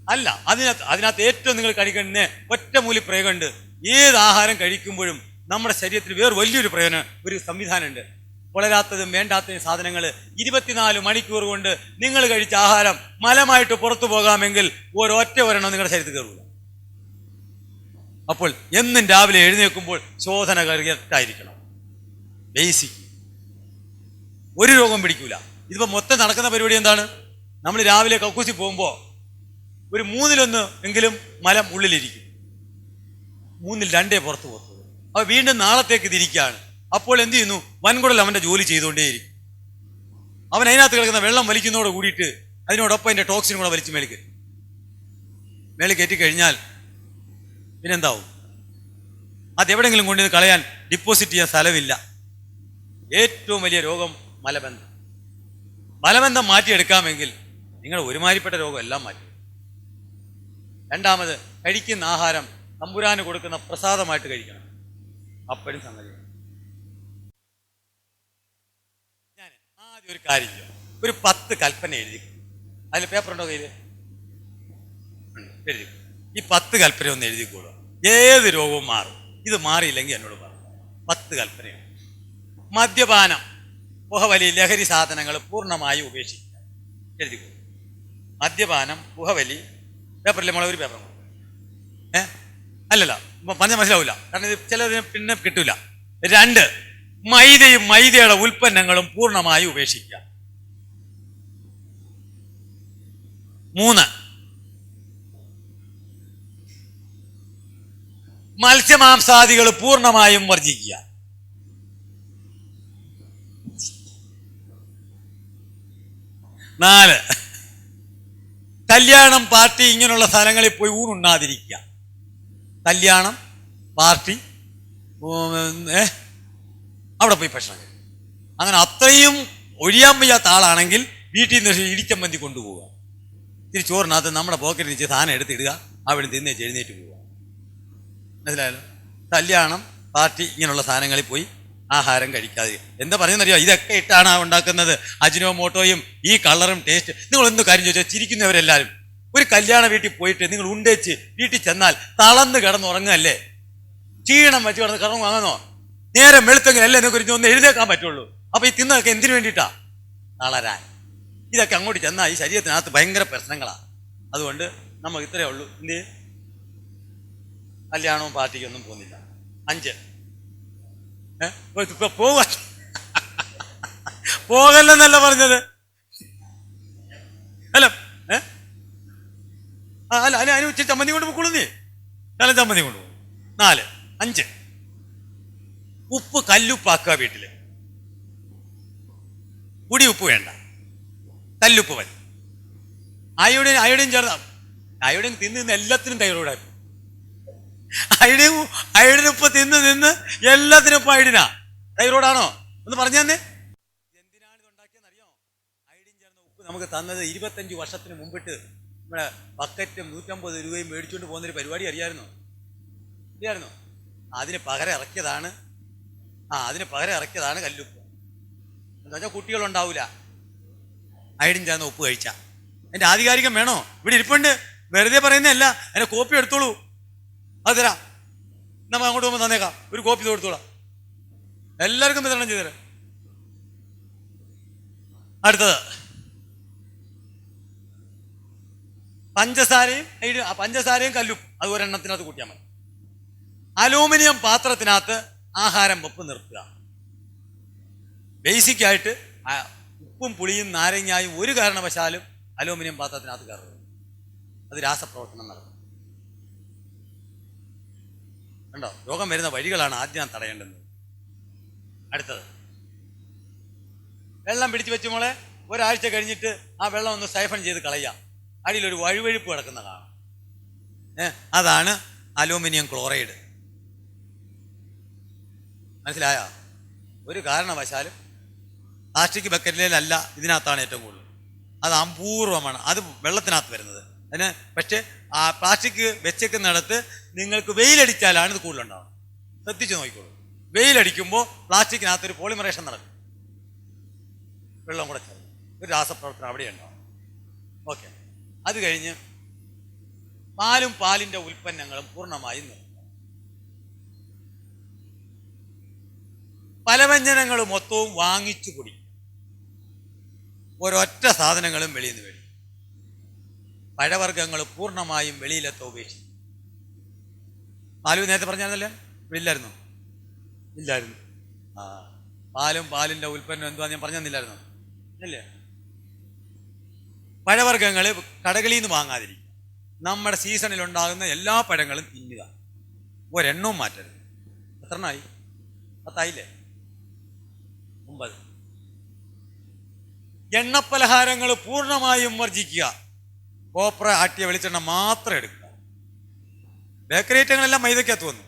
അല്ല, അതിനകത്ത് ഏറ്റവും നിങ്ങൾ കഴിക്കുന്ന ഒറ്റമൂലി പ്രയോഗമുണ്ട്. ഏത് ആഹാരം കഴിക്കുമ്പോഴും നമ്മുടെ ശരീരത്തിൽ വേറെ വലിയൊരു പ്രയോജനം, ഒരു സംവിധാനമുണ്ട്. വളരാത്തതും വേണ്ടാത്തതും സാധനങ്ങൾ 24 മണിക്കൂർ കൊണ്ട് നിങ്ങൾ കഴിച്ച ആഹാരം മലമായിട്ട് പുറത്തു പോകാമെങ്കിൽ ഒരെണ്ണം നിങ്ങളുടെ ശരീരത്തിൽ കയറില്ല. അപ്പോൾ എന്നും രാവിലെ എഴുന്നേൽക്കുമ്പോൾ ശോധന കറക്റ്റായിരിക്കണം. ബേസിക്. ഒരു രോഗം പിടിക്കൂല. ഇതിപ്പോൾ മൊത്തം നടക്കുന്ന പരിപാടി എന്താണ്? നമ്മൾ രാവിലെ കക്കൂസി പോകുമ്പോൾ ഒരു 3-1 എങ്കിലും മലം ഉള്ളിലിരിക്കും, 3-2 പുറത്തു പോകുന്നത്. അപ്പോൾ വീണ്ടും നാളത്തേക്ക് തിരിക്കുകയാണ്. അപ്പോൾ എന്ത് ചെയ്യുന്നു? വൻകുടൽ അവൻ്റെ ജോലി ചെയ്തുകൊണ്ടേയിരിക്കും. അവൻ അതിനകത്ത് കിടക്കുന്ന വെള്ളം വലിക്കുന്നതോട് കൂടിയിട്ട് അതിനോടൊപ്പം അതിൻ്റെ ടോക്സിനും കൂടെ വലിച്ച് മേളിൽ കയറ്റിക്കഴിഞ്ഞാൽ പിന്നെന്താവും? അതെവിടെയെങ്കിലും കൊണ്ടുവന്ന് കളയാൻ, ഡിപ്പോസിറ്റ് ചെയ്യാൻ സ്ഥലമില്ല. ഏറ്റവും വലിയ രോഗം മലബന്ധം. മലബന്ധം മാറ്റിയെടുക്കാമെങ്കിൽ നിങ്ങളുടെ ഒരുമാതിരിപ്പെട്ട രോഗം എല്ലാം മാറ്റി. രണ്ടാമത്, കഴിക്കുന്ന ആഹാരം തമ്പുരാന് കൊടുക്കുന്ന പ്രസാദമായിട്ട് കഴിക്കണം. അപ്പോഴും സംഗതി. ഞാൻ ആദ്യം ഒരു കാര്യം ചെയ്യാം. ഒരു 10 കൽപ്പന എഴുതി. അതിൽ പേപ്പറുണ്ടോ കയ്യിൽ? എഴുതി. ഈ 10 കൽപ്പന ഒന്ന് എഴുതിക്കോളൂ. ഏത് രോഗവും മാറും. ഇത് മാറിയില്ലെങ്കിൽ എന്നോട് പറയും. 10 കൽപ്പനയാണ്. മദ്യപാനം, പുകവലി, ലഹരി സാധനങ്ങൾ പൂർണ്ണമായി ഉപേക്ഷിക്കുക. എഴുതിക്കോളൂ. മദ്യപാനം, പുകവലി. പേപ്പറിൽ ഒരു പേപ്പർ അല്ലല്ല, പറഞ്ഞാൽ മനസ്സിലാവില്ല. കാരണം ഇത് ചിലതിന് പിന്നെ കിട്ടൂല. 2, മൈദയും മൈദയുടെ ഉൽപ്പന്നങ്ങളും പൂർണ്ണമായി ഉപേക്ഷിക്കുക. 3, മത്സ്യമാംസാദികൾ പൂർണ്ണമായും വർജിക്കുക. 4, കല്യാണം, പാർട്ടി ഇങ്ങനെയുള്ള സ്ഥലങ്ങളിൽ പോയി ഊണുണ്ണാതിരിക്കുക. കല്യാണം, പാർട്ടി, അവിടെ പോയി ഭക്ഷണം കഴിക്കും. അങ്ങനെ അത്രയും ഒഴിയാൻ വയ്യാത്ത ആളാണെങ്കിൽ വീട്ടിൽ നിന്ന് ഇടിച്ചമ്പന്തി കൊണ്ടുപോവുക. ഇത്തിരി ചോറിനകത്ത് നമ്മുടെ പോക്കറ്റിൽ വെച്ച് സാധനം എടുത്തിടുക, അവിടെ തിന്നേച്ച് എഴുന്നേറ്റ് പോവുക. മനസ്സിലായല്ലോ? കല്യാണം, പാർട്ടി ഇങ്ങനെയുള്ള സാധനങ്ങളിൽ പോയി ആഹാരം കഴിക്കാതെ. എന്താ പറയുന്നറിയോ? ഇതൊക്കെ ഇട്ടാണ് ഉണ്ടാക്കുന്നത്. അജിനോമോട്ടോയും ഈ കളറും ടേസ്റ്റ്. നിങ്ങളൊന്ന് കാര്യം ചോദിച്ചാൽ ചിരിക്കുന്നവരെല്ലാവരും ഒരു കല്യാണ വീട്ടിൽ പോയിട്ട് നിങ്ങൾ ഉണ്ടേച്ച് വീട്ടിൽ ചെന്നാൽ തളർന്ന് കിടന്നുറങ്ങല്ലേ? ക്ഷീണം വെച്ച് കിടന്ന് കിടന്നു വാങ്ങുന്നോ? നേരം വെളുത്തെങ്കിൽ അല്ലേ നിങ്ങൾക്ക് ഒന്ന് എഴുന്നേക്കാൻ പറ്റുള്ളൂ. അപ്പൊ ഈ തിന്നതൊക്കെ എന്തിനു വേണ്ടിയിട്ടാ? തളരാൻ. ഇതൊക്കെ അങ്ങോട്ട് ചെന്നാൽ ഈ ശരീരത്തിനകത്ത് ഭയങ്കര പ്രശ്നങ്ങളാണ്. അതുകൊണ്ട് നമുക്ക് ഇത്രയേ ഉള്ളൂ. എന്ത് കല്യാണവും പാർട്ടിക്കൊന്നും പോകുന്നില്ല. 5, ഇപ്പൊ പോകല്ലെന്നല്ല പറഞ്ഞത്. അല്ല അല്ല അല്ല അതിന് ഉച്ച ചമ്മന്തി കൊണ്ട് പോക്കോളൂ. നീ നല്ല ചമ്മന്തി കൊണ്ടുപോകും. 4, 5, ഉപ്പ് കല്ലുപ്പാക്കുക. വീട്ടില് പൊടി ഉപ്പ് വേണ്ട, കല്ലുപ്പ് മതി. അയോഡിൻ ചേർന്ന അയോഡിൻ തിന്ന് എല്ലാത്തിനും തൈറോയിഡായി. അയോഡിൻ ഉപ്പ് തിന്ന് എല്ലാത്തിനും ഇപ്പം അയോഡിനാ. തൈറോയിഡാണോ? ഒന്ന് പറഞ്ഞു തന്നെ. എന്തിനാണ് ഇത് ഉണ്ടാക്കിയെന്നറിയോ? അയോഡിൻ ചേർന്ന ഉപ്പ് നമുക്ക് തന്നത് 25 വർഷത്തിന് മുമ്പിട്ട് നമ്മുടെ ബക്കറ്റും 150 രൂപയും മേടിച്ചുകൊണ്ട് പോകുന്നൊരു പരിപാടി അറിയാമായിരുന്നോ? അതിന് പകരം ഇറക്കിയതാണ് കല്ലുപ്പ്. എന്താ വെച്ചാൽ കുട്ടികളുണ്ടാവില്ല അയോഡിൻ ചേർന്ന ഉപ്പ് കഴിച്ചാൽ. അതിൻ്റെ ആധികാരികം വേണോ? ഇവിടെ ഇരിപ്പുണ്ട്, വെറുതെ പറയുന്നതല്ല. അതിൻ്റെ കോപ്പി എടുത്തോളൂ, അത് തരാം. നമ്മൾ അങ്ങോട്ട് പോകുമ്പോൾ തന്നേക്കാം. ഒരു കോപ്പി കൊടുത്തോളാം, എല്ലാവർക്കും വിതരണം ചെയ്തേരാം. അടുത്തത് പഞ്ചസാരയും കല്ലും. അത് ഒരെണ്ണത്തിനകത്ത് കൂട്ടിയാൽ മതി. അലൂമിനിയം പാത്രത്തിനകത്ത് ആഹാരം വെപ്പ് നിർത്തുക. ബേസിക്കായിട്ട് ഉപ്പും പുളിയും നാരങ്ങായും ഒരു കാരണവശാലും അലൂമിനിയം പാത്രത്തിനകത്ത് കയറുന്നത്. അത് രാസപ്രവർത്തനം നടക്കും. കണ്ടോ? രോഗം വരുന്ന വഴികളാണ് ആദ്യം തടയേണ്ടത്. അടുത്തത് വെള്ളം പിടിച്ചു വെച്ച് മോളെ ഒരാഴ്ച കഴിഞ്ഞിട്ട് ആ വെള്ളം ഒന്ന് സൈഫൺ ചെയ്ത് കളയാം. അടിയിലൊരു വഴുവഴുപ്പ് കിടക്കുന്ന കാണാം. അതാണ് അലൂമിനിയം ക്ലോറൈഡ്. മനസ്സിലായോ? ഒരു കാരണവശാലും പ്ലാസ്റ്റിക് ബക്കറ്റിലല്ല, ഇതിനകത്താണ് ഏറ്റവും കൂടുതൽ. അത് അപൂർവമാണ്. അത് വെള്ളത്തിനകത്ത് വരുന്നത്. അതിന് പക്ഷേ ആ പ്ലാസ്റ്റിക് വെച്ചേക്കുന്നിടത്ത് നിങ്ങൾക്ക് വെയിലടിച്ചാലാണ് ഇത് കൂടുതലുണ്ടാവുന്നത്. ശ്രദ്ധിച്ച് നോക്കിക്കോളൂ. വെയിലടിക്കുമ്പോൾ പ്ലാസ്റ്റിക്കിനകത്തൊരു പോളിമറേഷൻ നടക്കും. വെള്ളം കൂടെ ചേർന്ന് ഒരു രാസപ്രവർത്തനം അവിടെ ഉണ്ടാവും. ഓക്കെ. അത് കഴിഞ്ഞ് പാലും പാലിന്റെ ഉൽപ്പന്നങ്ങളും പൂർണ്ണമായും നിർത്തുക. പലവ്യഞ്ജനങ്ങൾ മൊത്തവും വാങ്ങിച്ചു കുടിക്കും. ഒരൊറ്റ സാധനങ്ങളും വെളിയിൽ നിന്ന് മേടിക്കും. പഴവർഗ്ഗങ്ങൾ പൂർണ്ണമായും വെളിയിലെത്ത ഉപേക്ഷിക്കും. പാലു നേരത്തെ പറഞ്ഞാന്നല്ലേ, ഇല്ലായിരുന്നു ഇല്ലായിരുന്നു ആ പാലും പാലിന്റെ ഉൽപ്പന്നം എന്തുവാന്ന് ഞാൻ പറഞ്ഞില്ലായിരുന്നു അല്ലേ? പഴവർഗ്ഗങ്ങൾ കടകളിൽ നിന്ന് വാങ്ങാതിരിക്കുക. നമ്മുടെ സീസണിൽ ഉണ്ടാകുന്ന എല്ലാ പഴങ്ങളും തിന്നുക. ഒരെണ്ണവും മാറ്റരുത്. എത്രണ്ണായി? 10 9. എണ്ണപ്പലഹാരങ്ങൾ പൂർണ്ണമായും വർജിക്കുക. കോപ്ര ആട്ടിയ വെളിച്ചെണ്ണ മാത്രം എടുക്കുക. ബേക്കറി ഐറ്റങ്ങളെല്ലാം മൈദക്കകത്ത് വന്നു.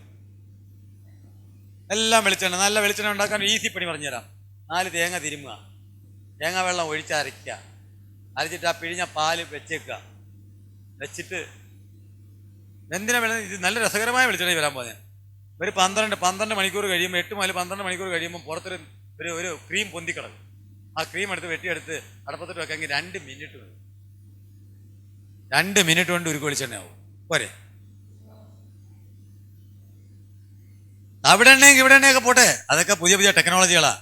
എല്ലാം വെളിച്ചെണ്ണ. നല്ല വെളിച്ചെണ്ണ ഉണ്ടാക്കാൻ ഈസി പണി പറഞ്ഞുതരാം. 4 തേങ്ങ തിരുമുക, തേങ്ങ വെള്ളം ഒഴിച്ചരയ്ക്കുക, അരച്ചിട്ട് ആ പിഴിഞ്ഞ പാല് വെച്ചേക്കുക. വെച്ചിട്ട് എന്തിനാ വെള്ളം? ഇത് നല്ല രസകരമായ വെളിച്ചെണ്ണ വരാൻ പോകുന്നത്. ഒരു 12 മണിക്കൂർ കഴിയുമ്പോൾ, 8 മുതൽ 12 മണിക്കൂർ കഴിയുമ്പോൾ പുറത്തൊരു ഒരു ക്രീം പൊന്തിക്കിടക്കും. ആ ക്രീം എടുത്ത് വെട്ടിയെടുത്ത് അടപ്പത്തിട്ട് വെക്കാമെങ്കിൽ 2 മിനിറ്റ് മതി. 2 മിനിറ്റ് കൊണ്ട് ഉരുക്ക് വെളിച്ചെണ്ണയാവും. പോരെ? അവിടെ എണ്ണയും ഇവിടെ എണ്ണയൊക്കെ പോട്ടെ, അതൊക്കെ പുതിയ പുതിയ ടെക്നോളജികളാ.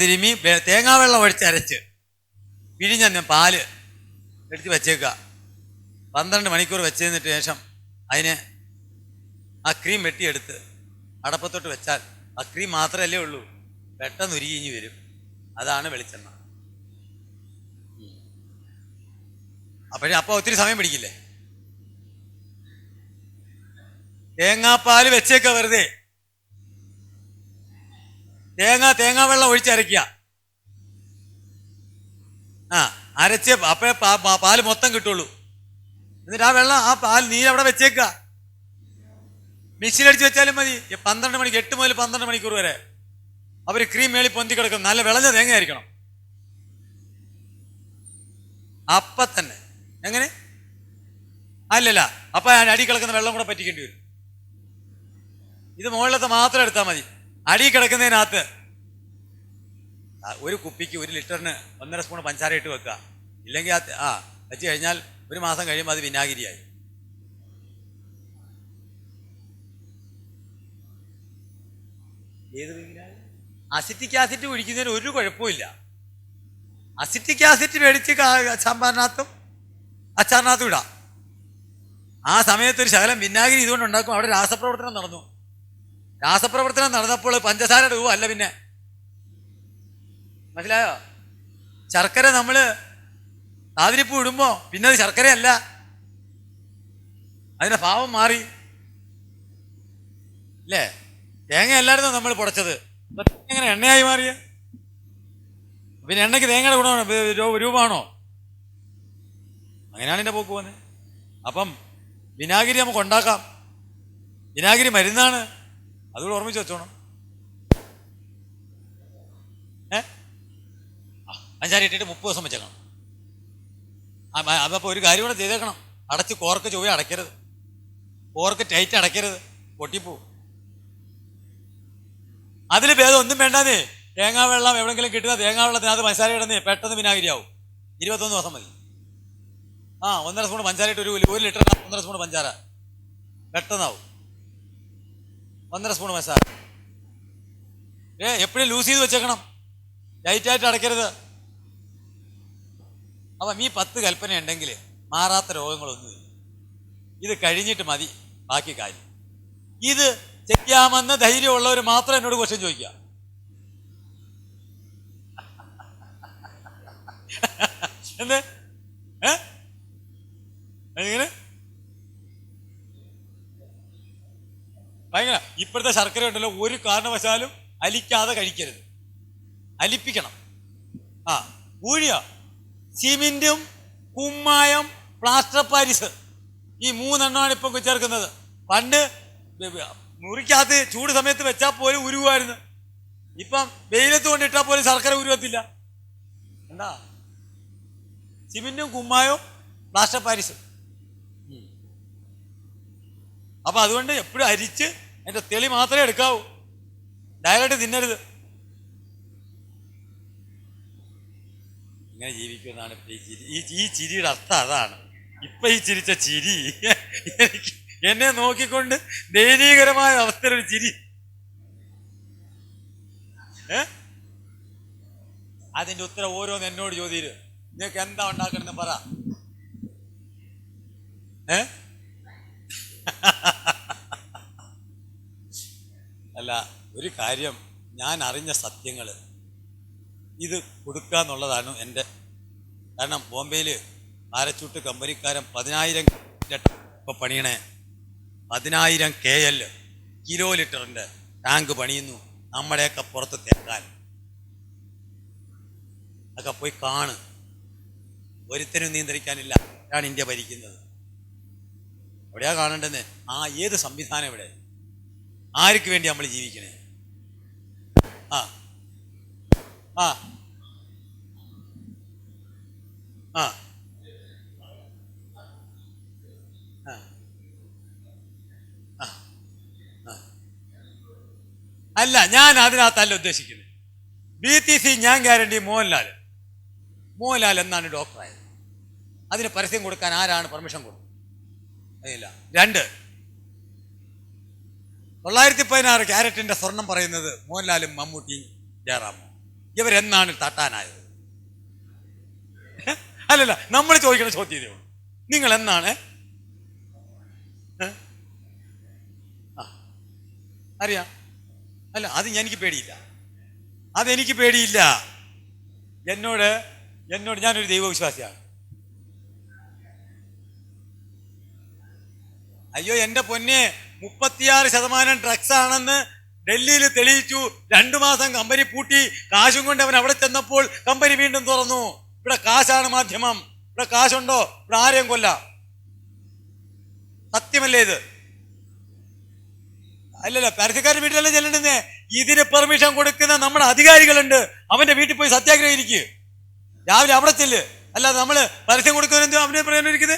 തിരുമി തേങ്ങാ വെള്ളം ഒഴിച്ച് അരച്ച് പിഴിഞ്ഞ പാല് എടുത്ത് വെച്ചേക്കുക. 12 മണിക്കൂർ വെച്ചതിന് ശേഷം അതിന് ആ ക്രീം വെട്ടിയെടുത്ത് അടപ്പത്തോട്ട് വെച്ചാൽ ആ ക്രീം മാത്രമല്ലേ ഉള്ളൂ, പെട്ടെന്ന് ഉരുകിഞ്ഞ് വരും. അതാണ് വെളിച്ചെണ്ണ. അപ്പോൾ ഒത്തിരി സമയം പിടിക്കില്ലേ? തേങ്ങാപ്പാല് വെച്ചേക്ക, വെറുതെ തേങ്ങാ വെള്ളം ഒഴിച്ചരയ്ക്കുക. അരച്ച് അപ്പോഴേ പാല് മൊത്തം കിട്ടുള്ളൂ. എന്നിട്ട് ആ വെള്ളം, ആ പാൽ നീരവിടെ വെച്ചേക്കുക. മിക്സിയിലടിച്ച് വെച്ചാലും മതി. 12 മണിക്ക് 8 മുതൽ 12 മണിക്കൂർ വരെ അവർ ക്രീം മേളി പൊന്തി കിടക്കും. നല്ല വിളഞ്ഞ തേങ്ങ ആയിരിക്കണം. അപ്പൊ തന്നെ എങ്ങനെ? അല്ലല്ല, അപ്പൊ അടി കിടക്കുന്ന വെള്ളം കൂടെ പറ്റിക്കേണ്ടി വരും. ഇത് മുകളിലത്തെ മാത്രം എടുത്താൽ മതി. അടി കിടക്കുന്നതിനകത്ത് ഒരു കുപ്പിക്ക് 1 ലിറ്ററിന് 1.5 സ്പൂൺ പഞ്ചസാര ഇട്ട് വെക്കുക. ഇല്ലെങ്കിൽ വെച്ച് കഴിഞ്ഞാൽ 1 മാസം കഴിയുമ്പോൾ അത് വിനാഗിരിയായി. ഏത് വിനാഗിരി? അസിറ്റിക് ആസിഡ് ഒഴിക്കുന്നതിന് ഒരു കുഴപ്പമില്ല. അസിറ്റിക് ആസിഡ് മേടിച്ച് സാമ്പാറിനകത്തും അച്ചാറിനകത്തും ഇടാം. ആ സമയത്ത് ഒരു ശകലം വിനാഗിരി ഇതുകൊണ്ട് ഉണ്ടാക്കും. അവിടെ രാസപ്രവർത്തനം നടന്നു. രാസപ്രവർത്തനം നടന്നപ്പോൾ പഞ്ചസാര ഇടുവോ? അല്ല, പിന്നെ മനസ്സിലായോ? ശർക്കര നമ്മൾ താതിരിപ്പ് ഇടുമ്പോ പിന്നെ അത് ശർക്കരയല്ല, അതിന്റെ ഭാവം മാറി അല്ലേ? തേങ്ങ അല്ലായിരുന്നു നമ്മൾ പൊടച്ചത്, എങ്ങനെ എണ്ണയായി മാറിയ? പിന്നെ എണ്ണയ്ക്ക് തേങ്ങയുടെ ഗുണമാണോ, രൂപമാണോ? അങ്ങനെയാണ് എൻ്റെ പോക്ക് പോകുന്നത്. അപ്പം വിനാഗിരി നമുക്ക് ഉണ്ടാക്കാം. വിനാഗിരി മരുന്നാണ്, അതുകൂടെ ഓർമ്മിച്ച് വെച്ചോണം. പഞ്ചാര ഇട്ടിട്ട് 30 ദിവസം വെച്ചേക്കണം. അതപ്പോൾ ഒരു കാര്യം കൂടെ ചെയ്തേക്കണം. അടച്ച് കോർക്ക് ചൊവ്വ അടയ്ക്കരുത്. Cork tight അടയ്ക്കരുത്, പൊട്ടിപ്പോവും. അതിൽ ഭേദം ഒന്നും വേണ്ടാന്നേ. തേങ്ങാ വെള്ളം എവിടെങ്കിലും കിട്ടുന്ന തേങ്ങാ വെള്ളത്തിനകത്ത് പഞ്ചസാര ഇടുന്നേ പെട്ടെന്ന് വിനാഗിരിയാവും. 21 ദിവസം മതി. 1.5 സ്പൂൺ പഞ്ചസാര ഇട്ട് 1 ലിറ്ററിന് 1.5 സ്പൂൺ പഞ്ചസാര പെട്ടെന്നാവും. 1.5 സ്പൂൺ പഞ്ചസാര എപ്പോഴും ലൂസ് ചെയ്ത് വെച്ചേക്കണം, ടൈറ്റായിട്ട് അടയ്ക്കരുത്. അപ്പം ഈ 10 കൽപ്പന ഉണ്ടെങ്കിൽ മാറാത്ത രോഗങ്ങളൊന്നുമില്ല. ഇത് കഴിഞ്ഞിട്ട് മതി ബാക്കി കാര്യം. ഇത് ചെയ്യാമെന്ന് ധൈര്യമുള്ളവർ മാത്രം എന്നോട് ക്വസ്റ്റ്യൻ ചോദിക്കുക. എന്ത് എങ്ങനെ? ഭയങ്കര ഇപ്പോഴത്തെ ശർക്കര ഉണ്ടല്ലോ, ഒരു കാരണവശാലും അലിക്കാതെ കഴിക്കരുത്. അലിപ്പിക്കണം. ഊഴിയ സിമെന്റും കുമ്മായം പ്ലാസ്റ്റർ പാരിസ് ഈ 3 എണ്ണമാണ് ഇപ്പം ചേർക്കുന്നത്. പണ്ട് മുറിക്കകത്ത് ചൂട് സമയത്ത് വെച്ചാൽ പോലും ഉരുവായിരുന്നു. ഇപ്പം വെയിലത്ത് കൊണ്ടിട്ടാൽ പോലും ശർക്കര ഉരുവത്തില്ല. എന്താ? സിമെന്റും കുമ്മായവും പ്ലാസ്റ്റർ പാരിസും. അപ്പൊ അതുകൊണ്ട് എപ്പോഴും അരിച്ച് അതിന്റെ തെളി മാത്രമേ എടുക്കാവൂ, ഡയറക്റ്റ് തിന്നരുത്. ഇങ്ങനെ ജീവിക്കുമെന്നാണ് ഈ ചിരിയുടെ അർത്ഥം. അതാണ് ഇപ്പൊ ഈ ചിരിച്ച ചിരി എനിക്ക് എന്നെ നോക്കിക്കൊണ്ട് ദയനീയകരമായ അവസ്ഥയിലൊരു ചിരി. അതിന്റെ ഉത്തരം ഓരോന്ന് എന്നോട് ചോദ്യം. നിങ്ങൾക്ക് എന്താ ഉണ്ടാക്കണമെന്ന് പറ. അല്ല, ഒരു കാര്യം, ഞാൻ അറിഞ്ഞ സത്യങ്ങൾ ഇത് കൊടുക്കുക എന്നുള്ളതാണ് എൻ്റെ. കാരണം ബോംബെയിൽ പാരച്ചൂട്ട് കമ്പനിക്കാരൻ 10,000 ഇപ്പൊ പണിയണേ, 10,000 KL കിലോ ലിറ്ററിൻ്റെ ടാങ്ക് പണിയുന്നു നമ്മുടെയൊക്കെ പുറത്ത് തേക്കാൻ. അതൊക്കെ പോയി കാണ്. ഒരുത്തനും നിയന്ത്രിക്കാനില്ല. ആണ് ഇന്ത്യ ഭരിക്കുന്നത്. എവിടെയാ കാണേണ്ടത്? ഏത് സംവിധാനം ഇവിടെ? ആർക്ക് വേണ്ടി നമ്മൾ ജീവിക്കണേ? ആ ആ ആ അല്ല, ഞാൻ അതിനകത്തല്ല ഉദ്ദേശിക്കുന്നത്. BTC ഞാൻ ഗ്യാരണ്ടി മോഹൻലാൽ എന്നാണ് ഡോക്ടറായത്. അതിന് പരസ്യം കൊടുക്കാൻ ആരാണ് പെർമിഷൻ കൊടുത്തത്? ഇല്ല. 2, 916 ക്യാരറ്റിന്റെ സ്വർണം പറയുന്നത് മോഹൻലാലും മമ്മൂട്ടിയും ജയറാമോ. ഇവരെന്നാണ് തട്ടാനായത്? അല്ലല്ല, നമ്മൾ ചോദിക്കുന്ന ചോദ്യമേ ഉള്ളൂ. നിങ്ങൾ എന്നാണ്? അറിയാം. അല്ല, അത് എനിക്ക് പേടിയില്ല. അതെനിക്ക് പേടിയില്ല. എന്നോട് ഞാനൊരു ദൈവവിശ്വാസിയാണ്. അയ്യോ എൻ്റെ പൊന്നെ, 36% ഡ്രഗ്സ് ആണെന്ന് ഡൽഹിയിൽ തെളിയിച്ചു. 2 മാസം കമ്പനി പൂട്ടി. കാശും കൊണ്ട് അവൻ അവിടെ ചെന്നപ്പോൾ കമ്പനി വീണ്ടും തുറന്നു. ഇവിടെ കാശാണ് മാധ്യമം. ഇവിടെ കാശുണ്ടോ? ഇവിടെ ആരെയും കൊല്ലാം. സത്യമല്ലേ ഇത്? അല്ലല്ല, പരസ്യക്കാരുടെ വീട്ടിലല്ലേ ചെല്ലണ്ടെന്നേ. ഇതിന് പെർമിഷൻ കൊടുക്കുന്ന നമ്മുടെ അധികാരികളുണ്ട്. അവന്റെ വീട്ടിൽ പോയി സത്യാഗ്രഹം ഇരിക്കുക. രാവിലെ അവിടെ ചെല്ല്. അല്ലാതെ നമ്മള് പരസ്യം കൊടുക്കുന്നതിന് എന്തും അവനെ പറയാനിരിക്കുന്നത്?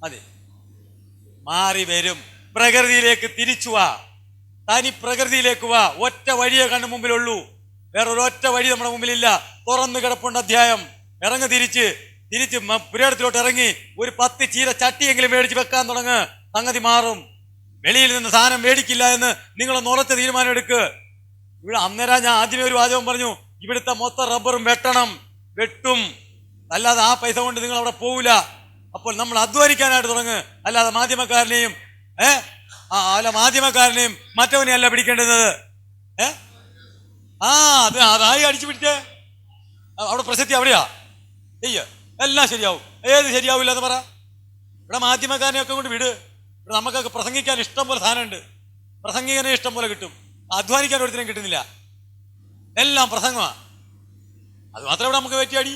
അതെ, മാറി വരും. പ്രകൃതിയിലേക്ക് തിരിച്ചു വാ. തനി പ്രകൃതിയിലേക്ക് വാ. ഒറ്റ വഴിയേ കണ്ണു മുമ്പിലുള്ളൂ. വേറൊരൊറ്റ വഴി നമ്മുടെ മുമ്പിലില്ല. തുറന്നു കിടപ്പുണ്ട് അധ്യായം. ഇറങ്ങി തിരിച്ച് പുരയിടത്തിലോട്ട് ഇറങ്ങി ഒരു 10 ചീര ചട്ടിയെങ്കിലും മേടിച്ച് വെക്കാൻ തുടങ്ങ്. സംഗതി മാറും. വെളിയിൽ നിന്ന് സാധനം മേടിക്കില്ല എന്ന് നിങ്ങളൊന്ന് ഉറച്ച തീരുമാനം എടുക്ക്. ഇവിടെ അന്നേരം ഞാൻ ആദ്യമേ ഒരു വാചകം പറഞ്ഞു, ഇവിടുത്തെ മൊത്തം റബ്ബറും വെട്ടും. അല്ലാതെ ആ പൈസ കൊണ്ട് നിങ്ങൾ അവിടെ പോവില്ല. അപ്പോൾ നമ്മൾ അധ്വാനിക്കാനായിട്ട് തുടങ്ങ്. അല്ലാതെ മാധ്യമക്കാരനെയും മറ്റവനെയും അല്ല പിടിക്കേണ്ടത്. അതായി അടിച്ചു പിടിച്ചേ. അവിടെ പ്രസക്തി അവിടെയാ. എല്ലാം ശരിയാവും. ഏത് ശരിയാവില്ല എന്ന് പറ. ഇവിടെ മാധ്യമക്കാരനെയൊക്കെ കൊണ്ട് വിട്. ഇവിടെ നമുക്കൊക്കെ പ്രസംഗിക്കാൻ ഇഷ്ടം പോലെ സാധനമുണ്ട്. പ്രസംഗികനെ ഇഷ്ടം പോലെ കിട്ടും. അധ്വാനിക്കാൻ ഒരുത്തിനും കിട്ടുന്നില്ല. എല്ലാം പ്രസംഗമാണ്. അത് മാത്രമേ ഇവിടെ നമുക്ക് പറ്റിയാടി.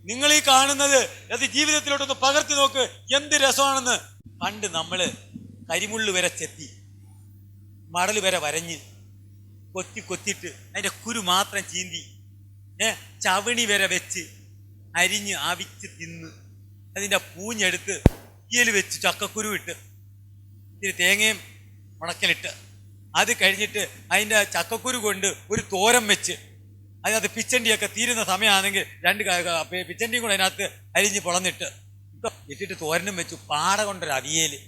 നിങ്ങൾ ഈ കാണുന്നത് അത് ജീവിതത്തിലോട്ടൊന്ന് പകർത്തി നോക്ക്. എന്ത് രസമാണെന്ന്. പണ്ട് നമ്മള് കരിമുള്ളു വരെ ചെത്തി, മടൽ വരെ വരഞ്ഞ് കൊത്തിയിട്ട് അതിന്റെ കുരു മാത്രം ചീന്തി ചവണി വരെ വെച്ച് അരിഞ്ഞ് ആവിച്ച് തിന്ന് അതിന്റെ പൂഞ്ഞെടുത്ത് തീയൽ വെച്ച് ചക്കക്കുരു ഇട്ട് ഇത്തിരി തേങ്ങയും ഉണക്കലിട്ട് അത് കഴിഞ്ഞിട്ട് അതിന്റെ ചക്കക്കുരു കൊണ്ട് ഒരു തോരൻ വെച്ച് അതിനകത്ത് പിച്ചണ്ടിയൊക്കെ തീരുന്ന സമയമാണെങ്കിൽ 2 പിച്ചണ്ടിയും കൂടെ അതിനകത്ത് അരിഞ്ഞ് പൊളന്നിട്ട് ഇട്ടിട്ട് തോരനും വെച്ചു. പാട കൊണ്ടൊരു അവിയല്.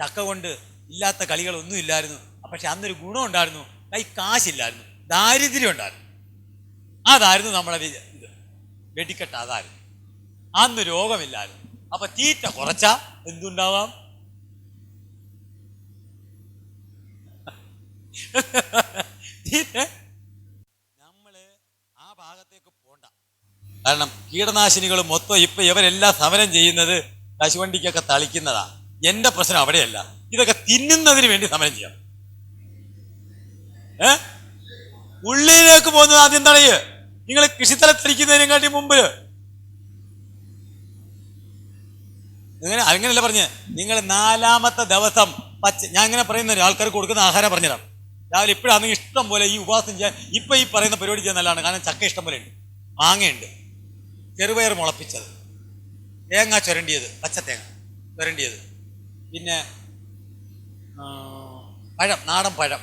ചക്ക കൊണ്ട് ഇല്ലാത്ത കളികളൊന്നും ഇല്ലായിരുന്നു. പക്ഷെ അന്നൊരു ഗുണം ഉണ്ടായിരുന്നു. കൈ കാശില്ലായിരുന്നു, ദാരിദ്ര്യം ഉണ്ടായിരുന്നു. അതായിരുന്നു നമ്മളെ ഇത് വെടിക്കെട്ട്. അതായിരുന്നു അന്ന്. രോഗമില്ലായിരുന്നു. അപ്പൊ തീറ്റ കുറച്ചാ എന്തുണ്ടാവാം? നമ്മള് ആ ഭാഗത്തേക്ക് പോണ്ട. കാരണം കീടനാശിനികൾ മൊത്തം ഇപ്പൊ ഇവരെല്ലാം സമരം ചെയ്യുന്നത് കശുവണ്ടിക്കൊക്കെ തളിക്കുന്നതാ. എന്റെ പ്രശ്നം അവിടെയല്ല. ഇതൊക്കെ തിന്നുന്നതിന് വേണ്ടി സമരം ചെയ്യണം. ഉള്ളിലേക്ക് പോകുന്നത് ആദ്യം തടയ്. നിങ്ങൾ കൃഷിസ്ഥലത്തിരിക്കുന്നതിനെക്കാട്ടി മുമ്പ് അങ്ങനെയല്ല പറഞ്ഞ്. നിങ്ങൾ 4ാമത്തെ ദിവസം ഞാൻ ഇങ്ങനെ പറയുന്ന ആൾക്കാർക്ക് കൊടുക്കുന്ന ആഹാരം പറഞ്ഞുതരാം. രാവിലെ ഇപ്പോഴാണെങ്കിൽ ഇഷ്ടം പോലെ ഈ ഉപവാസം ചെയ്യാൻ ഇപ്പൊ ഈ പറയുന്ന പരിപാടി ചെയ്യാൻ നല്ലതാണ്. കാരണം ചക്ക ഇഷ്ടം പോലെ ഉണ്ട്, മാങ്ങയുണ്ട്, ചെറുപയർ മുളപ്പിച്ചത്, തേങ്ങ ചുരണ്ടിയത്, പച്ചത്തേങ്ങ ചുരണ്ടിയത്, പിന്നെ നാടൻ പഴം